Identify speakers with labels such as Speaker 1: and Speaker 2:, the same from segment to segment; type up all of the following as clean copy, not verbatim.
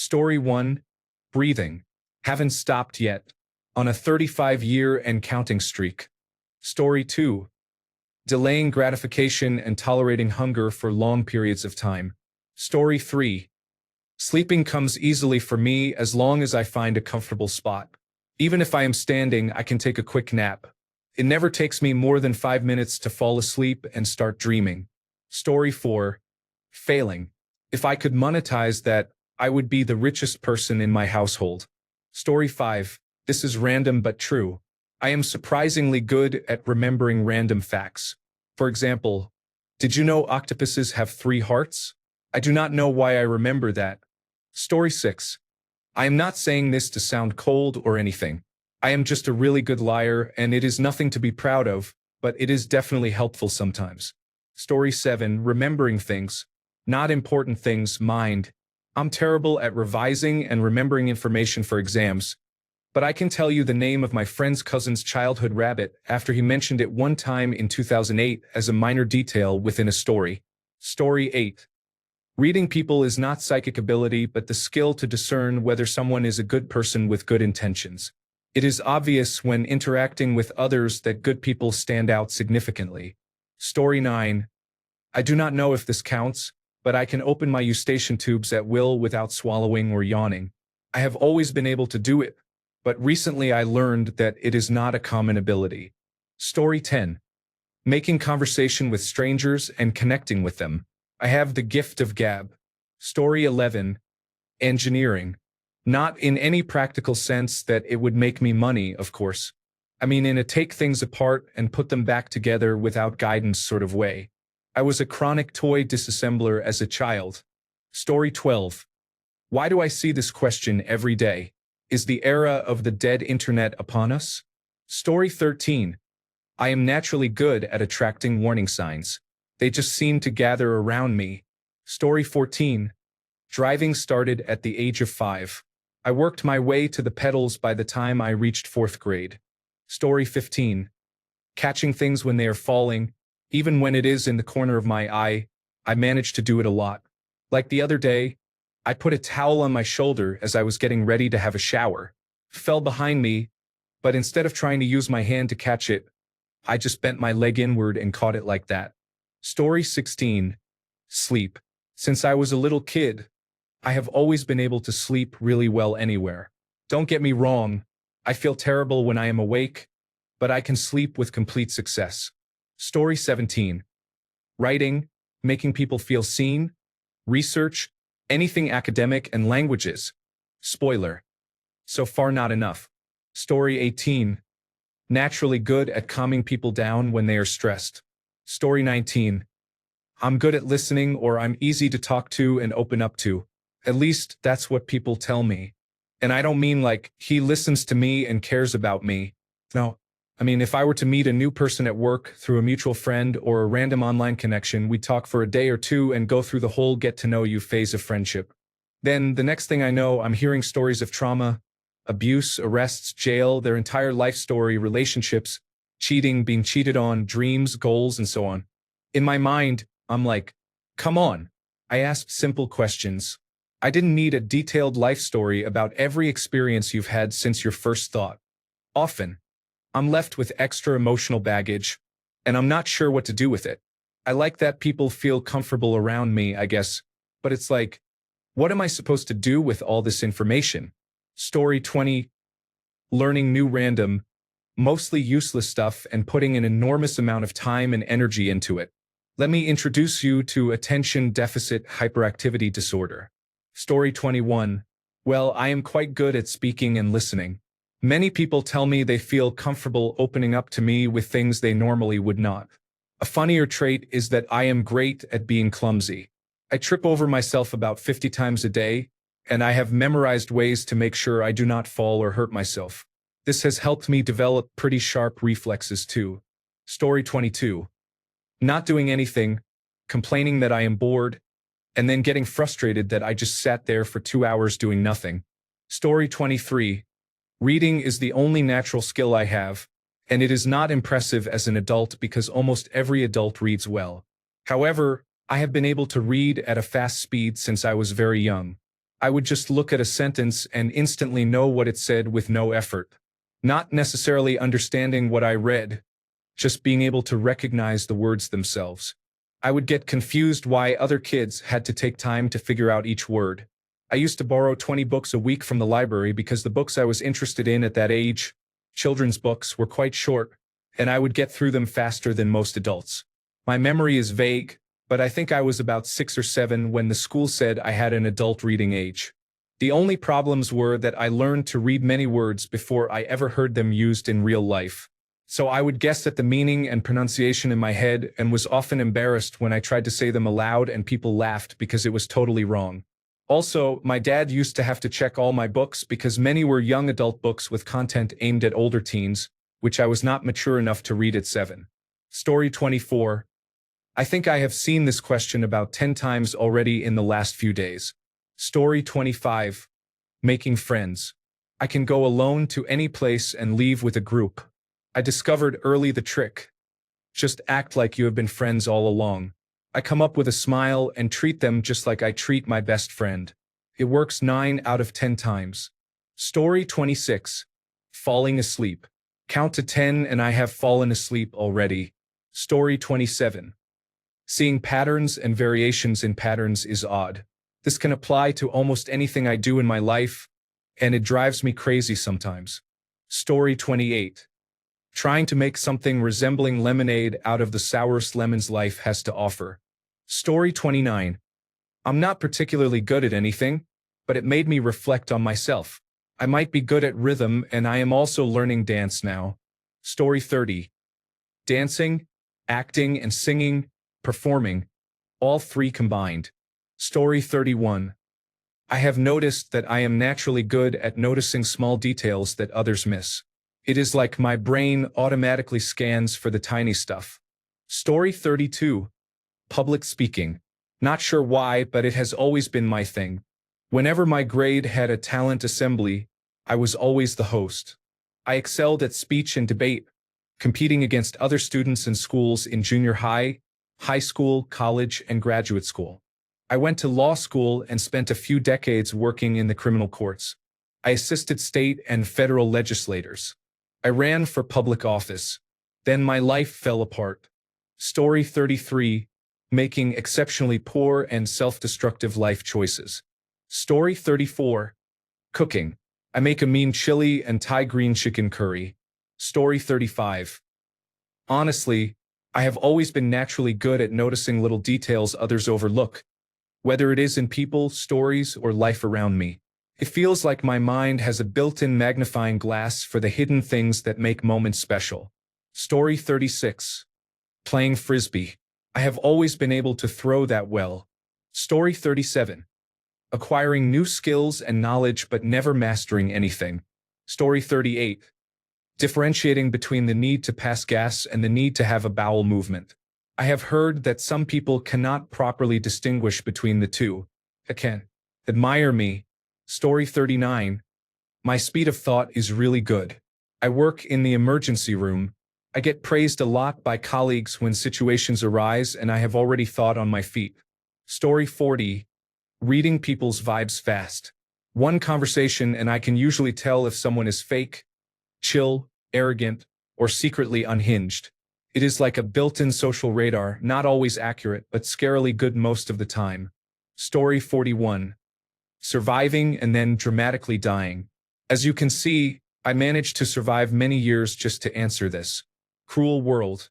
Speaker 1: Story 1. Breathing. Haven't stopped yet. On a 35-year and counting streak. Story 2. Delaying gratification and tolerating hunger for long periods of time. Story 3. Sleeping comes easily for me as long as I find a comfortable spot. Even if I am standing, I can take a quick nap. It never takes me more than 5 minutes to fall asleep and start dreaming. Story 4. Failing. If I could monetize that, I would be the richest person in my household. Story 5. This is random but true. I am surprisingly good at remembering random facts. For example, did you know octopuses have 3 hearts? I do not know why I remember that. Story 6. I am not saying this to sound cold or anything. I am just a really good liar, and it is nothing to be proud of, but it is definitely helpful sometimes. Story 7. Remembering things. Not important things, mind. I'm terrible at revising and remembering information for exams, but I can tell you the name of my friend's cousin's childhood rabbit after he mentioned it one time in 2008 as a minor detail within a story. Story 8. Reading people is not psychic ability but the skill to discern whether someone is a good person with good intentions. It is obvious when interacting with others that good people stand out significantly. Story 9. I do not know if this counts, but I can open my eustachian tubes at will without swallowing or yawning. I have always been able to do it, but recently I learned that it is not a common ability. Story 10. Making conversation with strangers and connecting with them. I have the gift of gab. Story 11. Engineering. Not in any practical sense that it would make me money, of course. I mean in a take things apart and put them back together without guidance sort of way. I was a chronic toy disassembler as a child. Story 12. Why do I see this question every day? Is the era of the dead internet upon us? Story 13. I am naturally good at attracting warning signs. They just seem to gather around me. Story 14. Driving started at the age of 5. I worked my way to the pedals by the time I reached 4th grade. Story 15. Catching things when they are falling, even when it is in the corner of my eye. I managed to do it a lot. Like the other day, I put a towel on my shoulder as I was getting ready to have a shower. It fell behind me, but instead of trying to use my hand to catch it, I just bent my leg inward and caught it like that. Story 16. Sleep. Since I was a little kid, I have always been able to sleep really well anywhere. Don't get me wrong, I feel terrible when I am awake, but I can sleep with complete success. Story 17. Writing, making people feel seen, research, anything academic and languages. Spoiler. So far not enough. Story 18. Naturally good at calming people down when they are stressed. Story 19. I'm good at listening or I'm easy to talk to and open up to. At least that's what people tell me. And I don't mean like he listens to me and cares about me. No. I mean, if I were to meet a new person at work through a mutual friend or a random online connection, we'd talk for a day or two and go through the whole get-to-know-you phase of friendship. Then, the next thing I know, I'm hearing stories of trauma, abuse, arrests, jail, their entire life story, relationships, cheating, being cheated on, dreams, goals, and so on. In my mind, I'm like, come on. I asked simple questions. I didn't need a detailed life story about every experience you've had since your first thought. Often, I'm left with extra emotional baggage, and I'm not sure what to do with it. I like that people feel comfortable around me, I guess, but it's like, what am I supposed to do with all this information? Story 20. Learning new random, mostly useless stuff and putting an enormous amount of time and energy into it. Let me introduce you to attention deficit hyperactivity disorder. Story 21. Well, I am quite good at speaking and listening. Many people tell me they feel comfortable opening up to me with things they normally would not. A funnier trait is that I am great at being clumsy. I trip over myself about 50 times a day, and I have memorized ways to make sure I do not fall or hurt myself. This has helped me develop pretty sharp reflexes too. Story 22. Not doing anything, complaining that I am bored, and then getting frustrated that I just sat there for 2 hours doing nothing. Story 23. Reading is the only natural skill I have, and it is not impressive as an adult because almost every adult reads well. However, I have been able to read at a fast speed since I was very young. I would just look at a sentence and instantly know what it said with no effort. Not necessarily understanding what I read, just being able to recognize the words themselves. I would get confused why other kids had to take time to figure out each word. I used to borrow 20 books a week from the library because the books I was interested in at that age, children's books, were quite short, and I would get through them faster than most adults. My memory is vague, but I think I was about 6 or 7 when the school said I had an adult reading age. The only problems were that I learned to read many words before I ever heard them used in real life. So I would guess at the meaning and pronunciation in my head and was often embarrassed when I tried to say them aloud and people laughed because it was totally wrong. Also, my dad used to have to check all my books because many were young adult books with content aimed at older teens, which I was not mature enough to read at 7. Story 24. I think I have seen this question about 10 times already in the last few days. Story 25. Making friends. I can go alone to any place and leave with a group. I discovered early the trick. Just act like you have been friends all along. I come up with a smile and treat them just like I treat my best friend. It works 9 out of 10 times. Story 26. Falling asleep. Count to 10 and I have fallen asleep already. Story 27. Seeing patterns and variations in patterns is odd. This can apply to almost anything I do in my life, and it drives me crazy sometimes. Story 28. Trying to make something resembling lemonade out of the sourest lemons life has to offer. Story 29. I'm not particularly good at anything, but it made me reflect on myself. I might be good at rhythm, and I am also learning dance now. Story 30. Dancing, acting, and singing, performing, all 3 combined. Story 31. I have noticed that I am naturally good at noticing small details that others miss. It is like my brain automatically scans for the tiny stuff. Story 32. Public speaking. Not sure why, but it has always been my thing. Whenever my grade had a talent assembly, I was always the host. I excelled at speech and debate, competing against other students and schools in junior high, high school, college, and graduate school. I went to law school and spent a few decades working in the criminal courts. I assisted state and federal legislators. I ran for public office. Then my life fell apart. Story 33. Making exceptionally poor and self-destructive life choices. Story 34. Cooking. I make a mean chili and Thai green chicken curry. Story 35. Honestly, I have always been naturally good at noticing little details others overlook, whether it is in people, stories, or life around me. It feels like my mind has a built-in magnifying glass for the hidden things that make moments special. Story 36. Playing frisbee. I have always been able to throw that well. Story 37. Acquiring new skills and knowledge but never mastering anything. Story 38. Differentiating between the need to pass gas and the need to have a bowel movement. I have heard that some people cannot properly distinguish between the two. Again, admire me. Story 39. My speed of thought is really good. I work in the emergency room. I get praised a lot by colleagues when situations arise and I have already thought on my feet. Story 40. Reading people's vibes fast. One conversation and I can usually tell if someone is fake, chill, arrogant, or secretly unhinged. It is like a built-in social radar, not always accurate, but scarily good most of the time. Story 41. Surviving and then dramatically dying. As you can see, I managed to survive many years just to answer this. Cruel world.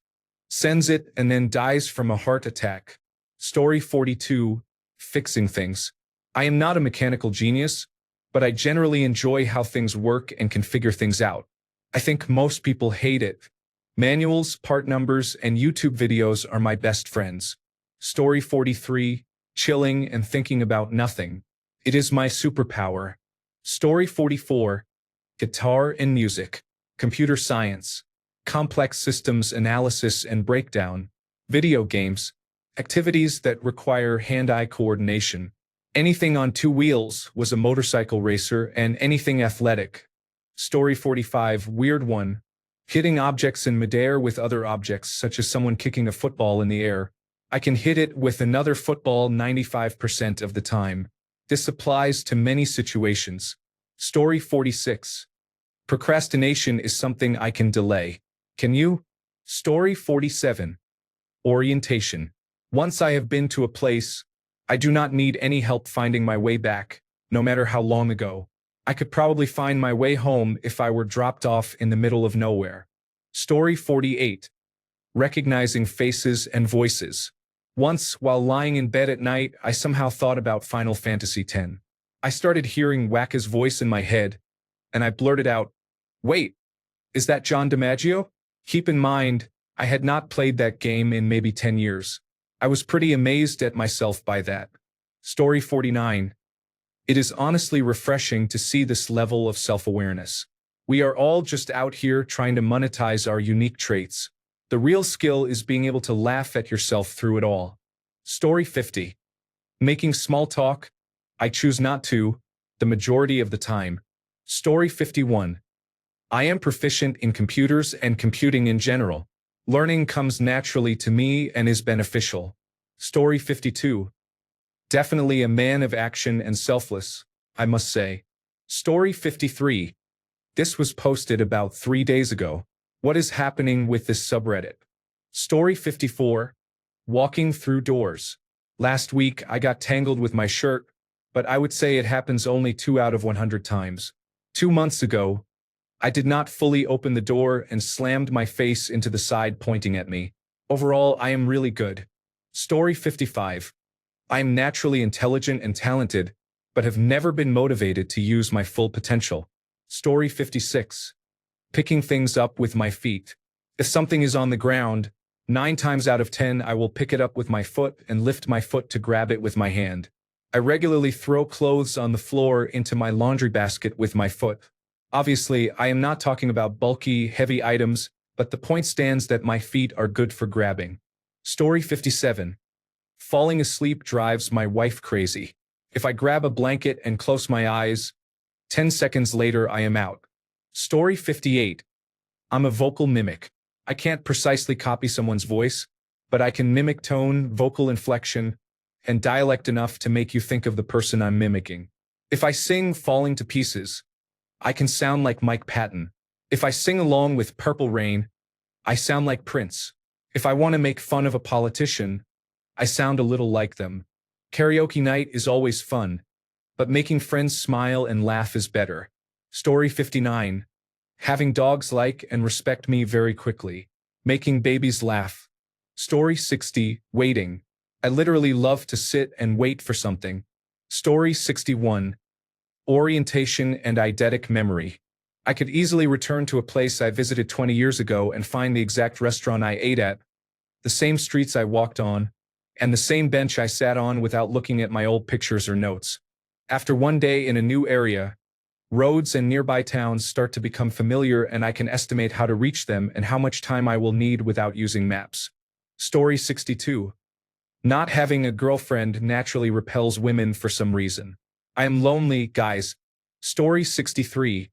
Speaker 1: Sends it and then dies from a heart attack. Story 42. Fixing things. I am not a mechanical genius, but I generally enjoy how things work and can figure things out. I think most people hate it. Manuals, part numbers, and YouTube videos are my best friends. Story 43. Chilling and thinking about nothing. It is my superpower. Story 44. Guitar and music. Computer science. Complex systems analysis and breakdown. Video games. Activities that require hand-eye coordination. Anything on 2 wheels was a motorcycle racer and anything athletic. Story 45. Weird one. Hitting objects in midair with other objects, such as someone kicking a football in the air. I can hit it with another football 95% of the time. This applies to many situations. Story 46. Procrastination is something I can delay. Can you? Story 47. Orientation. Once I have been to a place, I do not need any help finding my way back, no matter how long ago. I could probably find my way home if I were dropped off in the middle of nowhere. Story 48. Recognizing faces and voices. Once, while lying in bed at night, I somehow thought about Final Fantasy X. I started hearing Waka's voice in my head, and I blurted out, "Wait, is that John DiMaggio?" Keep in mind, I had not played that game in maybe 10 years. I was pretty amazed at myself by that. Story 49. It is honestly refreshing to see this level of self-awareness. We are all just out here trying to monetize our unique traits. The real skill is being able to laugh at yourself through it all. Story 50. Making small talk. I choose not to, the majority of the time. Story 51. I am proficient in computers and computing in general. Learning comes naturally to me and is beneficial. Story 52. Definitely a man of action and selfless, I must say. Story 53. This was posted about 3 days ago. What is happening with this subreddit? Story 54. Walking through doors. Last week I got tangled with my shirt, but I would say it happens only 2 out of 100 times. 2 months ago, I did not fully open the door and slammed my face into the side pointing at me. Overall, I am really good. Story 55. I am naturally intelligent and talented, but have never been motivated to use my full potential. Story 56. Picking things up with my feet. If something is on the ground, 9 times out of 10 I will pick it up with my foot and lift my foot to grab it with my hand. I regularly throw clothes on the floor into my laundry basket with my foot. Obviously, I am not talking about bulky, heavy items, but the point stands that my feet are good for grabbing. Story 57. Falling asleep drives my wife crazy. If I grab a blanket and close my eyes, 10 seconds later I am out. Story 58. I'm a vocal mimic. I can't precisely copy someone's voice, but I can mimic tone, vocal inflection, and dialect enough to make you think of the person I'm mimicking. If I sing Falling to Pieces, I can sound like Mike Patton. If I sing along with Purple Rain, I sound like Prince. If I want to make fun of a politician, I sound a little like them. Karaoke night is always fun, but making friends smile and laugh is better. Story 59. Having dogs like and respect me very quickly. Making babies laugh. Story 60. Waiting. I literally love to sit and wait for something. Story 61. Orientation and eidetic memory. I could easily return to a place I visited 20 years ago and find the exact restaurant I ate at, the same streets I walked on, and the same bench I sat on without looking at my old pictures or notes. After one day in a new area, roads and nearby towns start to become familiar and I can estimate how to reach them and how much time I will need without using maps. Story 62. Not having a girlfriend naturally repels women for some reason. I am lonely, guys. Story 63.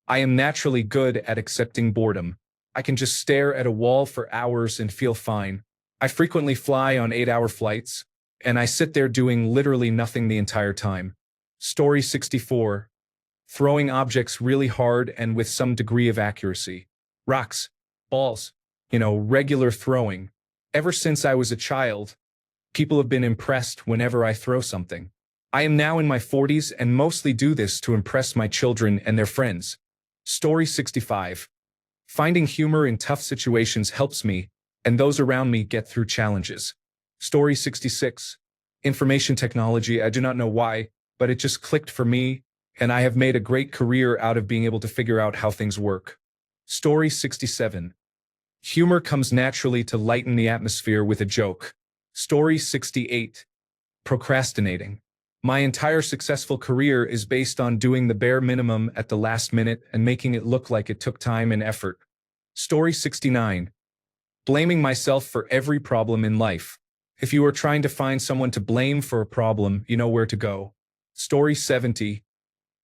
Speaker 1: I am naturally good at accepting boredom. I can just stare at a wall for hours and feel fine. I frequently fly on 8-hour flights, and I sit there doing literally nothing the entire time. Story 64. Throwing objects really hard and with some degree of accuracy. Rocks, balls, regular throwing. Ever since I was a child, people have been impressed whenever I throw something. I am now in my 40s and mostly do this to impress my children and their friends. Story 65. Finding humor in tough situations helps me and those around me get through challenges. Story 66. Information technology, I do not know why, but it just clicked for me, and I have made a great career out of being able to figure out how things work. Story 67. Humor comes naturally to lighten the atmosphere with a joke. Story 68. Procrastinating. My entire successful career is based on doing the bare minimum at the last minute and making it look like it took time and effort. Story 69. Blaming myself for every problem in life. If you are trying to find someone to blame for a problem, you know where to go. Story 70.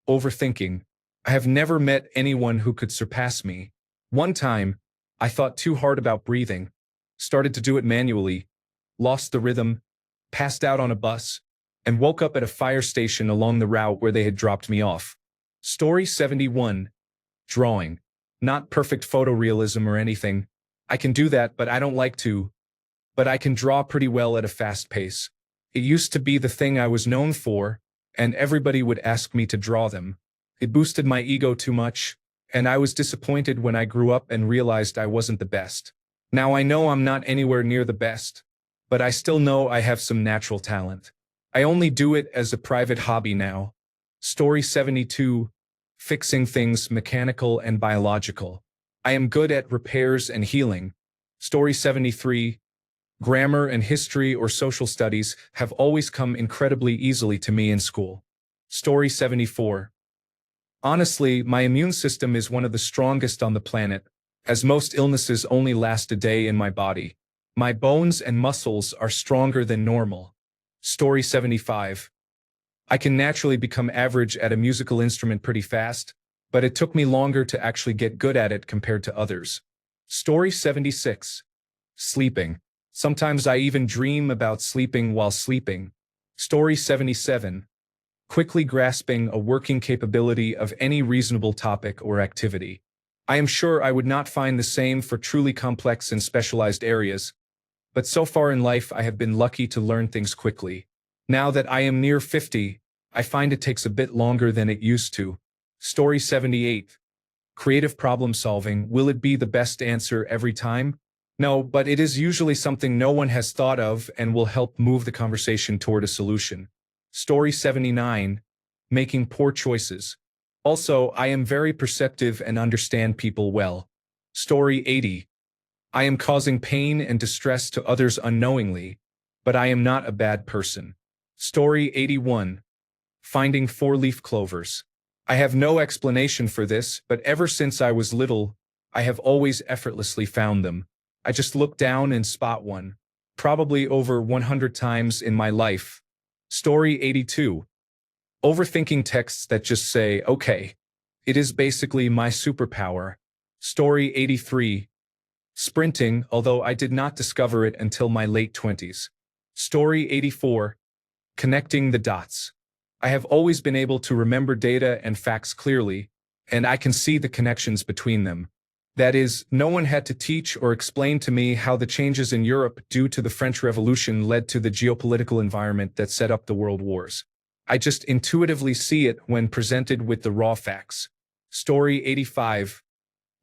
Speaker 1: Overthinking. I have never met anyone who could surpass me. One time, I thought too hard about breathing, started to do it manually, lost the rhythm, passed out on a bus, and woke up at a fire station along the route where they had dropped me off. Story 71. Drawing. Not perfect photorealism or anything. I can do that, but I don't like to. But I can draw pretty well at a fast pace. It used to be the thing I was known for, and everybody would ask me to draw them. It boosted my ego too much, and I was disappointed when I grew up and realized I wasn't the best. Now I know I'm not anywhere near the best, but I still know I have some natural talent. I only do it as a private hobby now. Story 72. Fixing things mechanical and biological. I am good at repairs and healing. Story 73. Grammar and history or social studies have always come incredibly easily to me in school. Story 74. Honestly, my immune system is one of the strongest on the planet, as most illnesses only last a day in my body. My bones and muscles are stronger than normal. Story 75. I can naturally become average at a musical instrument pretty fast, but it took me longer to actually get good at it compared to others. Story 76. Sleeping. Sometimes I even dream about sleeping while sleeping. Story 77. Quickly grasping a working capability of any reasonable topic or activity. I am sure I would not find the same for truly complex and specialized areas, but so far in life I have been lucky to learn things quickly. Now that I am near 50, I find it takes a bit longer than it used to. Story 78. Creative problem solving. Will it be the best answer every time? No, but it is usually something no one has thought of and will help move the conversation toward a solution. Story 79. Making poor choices. Also, I am very perceptive and understand people well. Story 80. I am causing pain and distress to others unknowingly, but I am not a bad person. Story 81. Finding four-leaf clovers. I have no explanation for this, but ever since I was little, I have always effortlessly found them. I just look down and spot one. Probably over 100 times in my life. Story 82. Overthinking texts that just say, okay. It is basically my superpower. Story 83. Sprinting, although I did not discover it until my late 20s. Story 84. Connecting the dots. I have always been able to remember data and facts clearly, and I can see the connections between them. That is, no one had to teach or explain to me how the changes in Europe due to the French Revolution led to the geopolitical environment that set up the world wars. I just intuitively see it when presented with the raw facts. Story 85.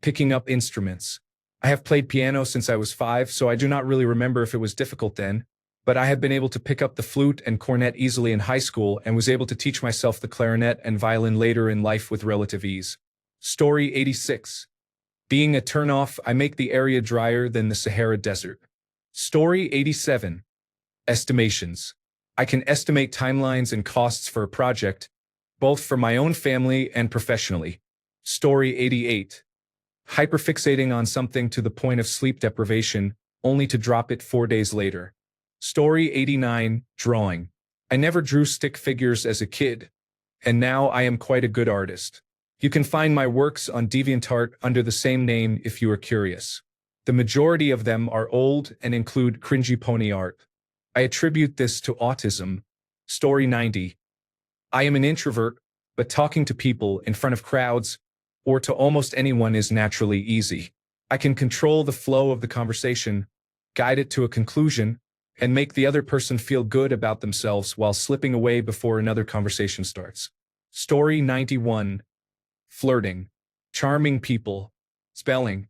Speaker 1: Picking up instruments. I have played piano since I was 5, so I do not really remember if it was difficult then, but I have been able to pick up the flute and cornet easily in high school and was able to teach myself the clarinet and violin later in life with relative ease. Story 86. Being a turnoff, I make the area drier than the Sahara Desert. Story 87. Estimations. I can estimate timelines and costs for a project, both for my own family and professionally. Story 88. Hyperfixating on something to the point of sleep deprivation, only to drop it 4 days later. Story 89. Drawing. I never drew stick figures as a kid, and now I am quite a good artist. You can find my works on DeviantArt under the same name if you are curious. The majority of them are old and include cringy pony art. I attribute this to autism. Story 90. I am an introvert, but talking to people in front of crowds or to almost anyone is naturally easy. I can control the flow of the conversation, guide it to a conclusion, and make the other person feel good about themselves while slipping away before another conversation starts. Story 91. Flirting. Charming people. Spelling.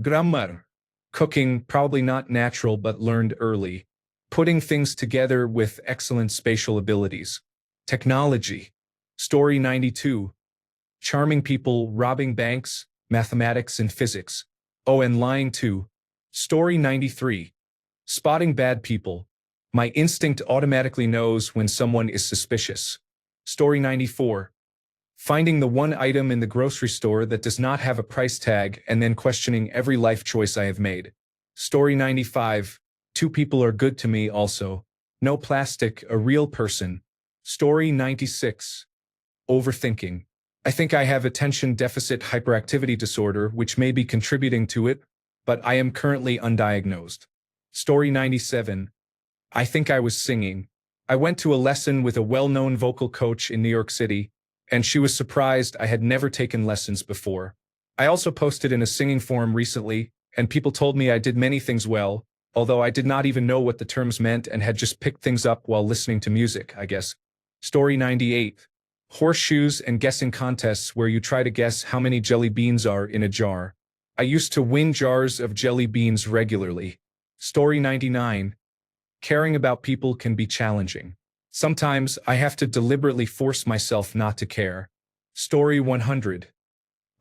Speaker 1: Grammar. Cooking, probably not natural but learned early. Putting things together with excellent spatial abilities. Technology. Story 92. Charming people, robbing banks, mathematics and physics. Oh, and lying too. Story 93. Spotting bad people. My instinct automatically knows when someone is suspicious. Story 94. Finding the one item in the grocery store that does not have a price tag and then questioning every life choice I have made. Story 95. Two people are good to me also. No plastic, a real person. Story 96. Overthinking. I think I have attention deficit hyperactivity disorder, which may be contributing to it, but I am currently undiagnosed. Story 97. I think I was singing. I went to a lesson with a well-known vocal coach in New York City, and she was surprised I had never taken lessons before. I also posted in a singing forum recently, and people told me I did many things well, although I did not even know what the terms meant and had just picked things up while listening to music, I guess. Story 98. Horseshoes and guessing contests where you try to guess how many jelly beans are in a jar. I used to win jars of jelly beans regularly. Story 99. Caring about people can be challenging. Sometimes I have to deliberately force myself not to care. Story 100.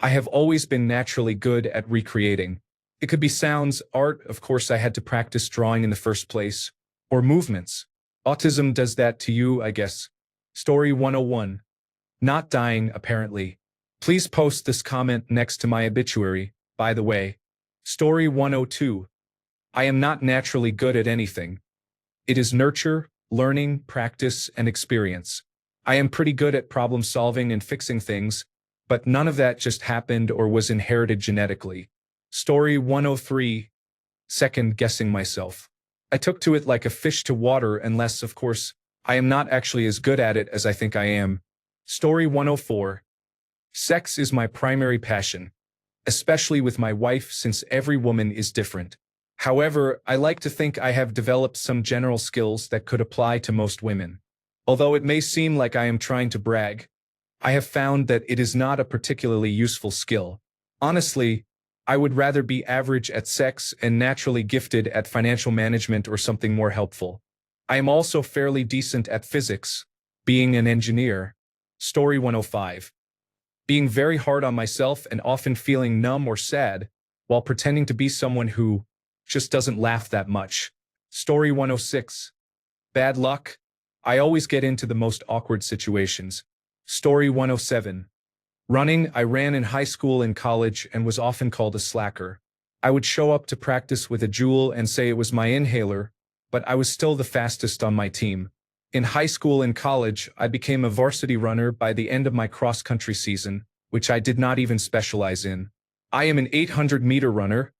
Speaker 1: I have always been naturally good at recreating. It could be sounds, art, of course I had to practice drawing in the first place, or movements. Autism does that to you, I guess. Story 101. Not dying, apparently. Please post this comment next to my obituary, by the way. Story 102. I am not naturally good at anything. It is nurture, learning, practice, and experience. I am pretty good at problem solving and fixing things, but none of that just happened or was inherited genetically. Story 103. Second guessing myself. I took to it like a fish to water unless, of course, I am not actually as good at it as I think I am. Story 104. Sex is my primary passion, especially with my wife since every woman is different. However, I like to think I have developed some general skills that could apply to most women. Although it may seem like I am trying to brag, I have found that it is not a particularly useful skill. Honestly, I would rather be average at sex and naturally gifted at financial management or something more helpful. I am also fairly decent at physics, being an engineer. Story 105. Being very hard on myself and often feeling numb or sad while pretending to be someone who just doesn't laugh that much. Story 106. Bad luck. I always get into the most awkward situations. Story 107. Running. I ran in high school and college and was often called a slacker. I would show up to practice with a Juul and say it was my inhaler, but I was still the fastest on my team. In high school and college, I became a varsity runner by the end of my cross-country season, which I did not even specialize in. I am an 800-meter runner,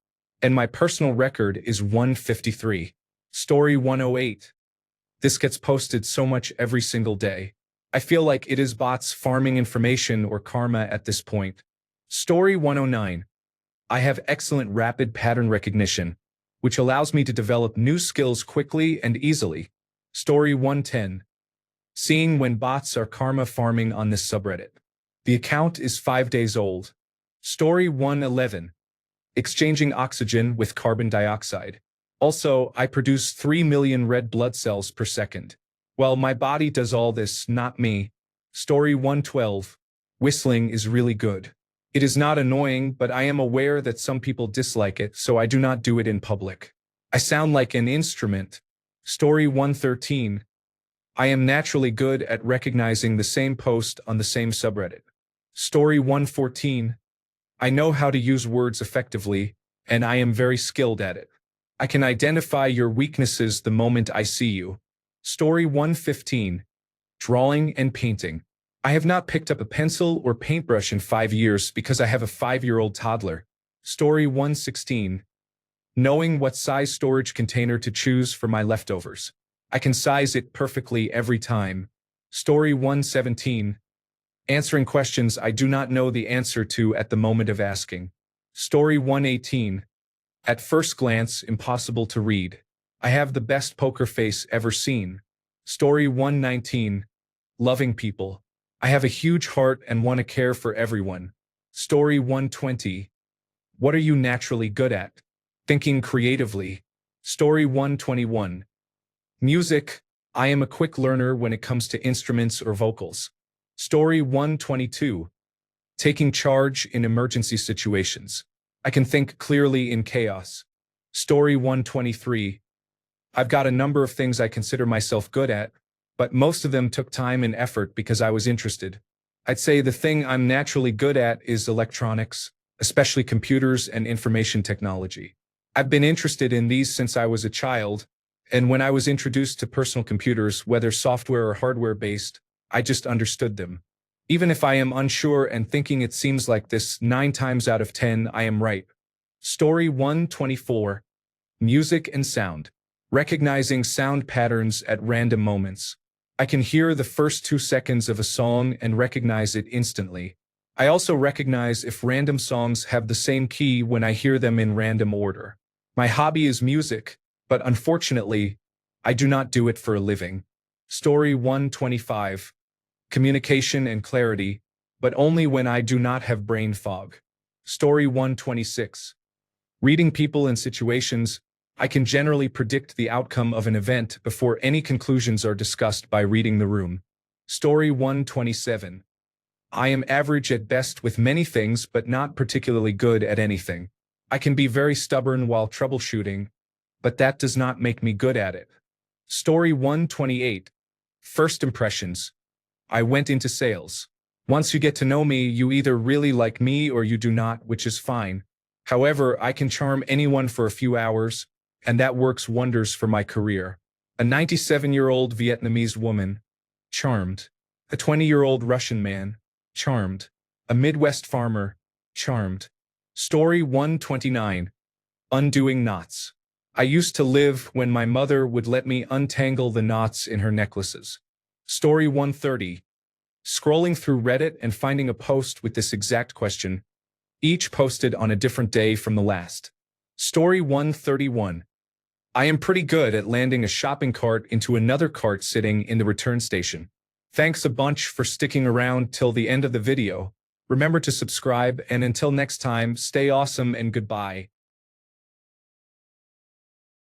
Speaker 1: and my personal record is 1:53. Story 108. This gets posted so much every single day. I feel like it is bots farming information or karma at this point. Story 109. I have excellent rapid pattern recognition, which allows me to develop new skills quickly and easily. Story 110. Seeing when bots are karma farming on this subreddit. The account is 5 days old. Story 111. Exchanging oxygen with carbon dioxide. Also, I produce 3 million red blood cells per second. Well, my body does all this, not me. Story 112. Whistling is really good. It is not annoying, but I am aware that some people dislike it, so I do not do it in public. I sound like an instrument. Story 113. I am naturally good at recognizing the same post on the same subreddit. Story 114. I know how to use words effectively, and I am very skilled at it. I can identify your weaknesses the moment I see you. Story 115. Drawing and painting. I have not picked up a pencil or paintbrush in 5 years because I have a 5-year-old toddler. Story 116. Knowing what size storage container to choose for my leftovers. I can size it perfectly every time. Story 117. Answering questions I do not know the answer to at the moment of asking. Story 118. At first glance, impossible to read. I have the best poker face ever seen. Story 119. Loving people. I have a huge heart and want to care for everyone. Story 120. What are you naturally good at? Thinking creatively. Story 121. Music. I am a quick learner when it comes to instruments or vocals. Story 122. Taking charge in emergency situations. I can think clearly in chaos. Story 123. I've got a number of things I consider myself good at, but most of them took time and effort because I was interested. I'd say the thing I'm naturally good at is electronics, especially computers and information technology. I've been interested in these since I was a child, and when I was introduced to personal computers, whether software or hardware-based, I just understood them. Even if I am unsure and thinking it seems like this, 9 times out of 10 I am right. Story 124. Music and sound. Recognizing sound patterns at random moments. I can hear the first 2 seconds of a song and recognize it instantly. I also recognize if random songs have the same key when I hear them in random order. My hobby is music, but unfortunately, I do not do it for a living. Story 125. Communication and clarity, but only when I do not have brain fog. Story 126. Reading people and situations, I can generally predict the outcome of an event before any conclusions are discussed by reading the room. Story 127. I am average at best with many things but not particularly good at anything. I can be very stubborn while troubleshooting, but that does not make me good at it. Story 128. First impressions. I went into sales. Once you get to know me, you either really like me or you do not, which is fine. However, I can charm anyone for a few hours, and that works wonders for my career. A 97-year-old Vietnamese woman, charmed. A 20-year-old Russian man, charmed. A Midwest farmer, charmed. Story 129. Undoing knots. I used to live when my mother would let me untangle the knots in her necklaces. Story 130. Scrolling through Reddit and finding a post with this exact question, each posted on a different day from the last. Story 131. I am pretty good at landing a shopping cart into another cart sitting in the return station. Thanks a bunch for sticking around till the end of the video. Remember to subscribe, and until next time, stay awesome and goodbye.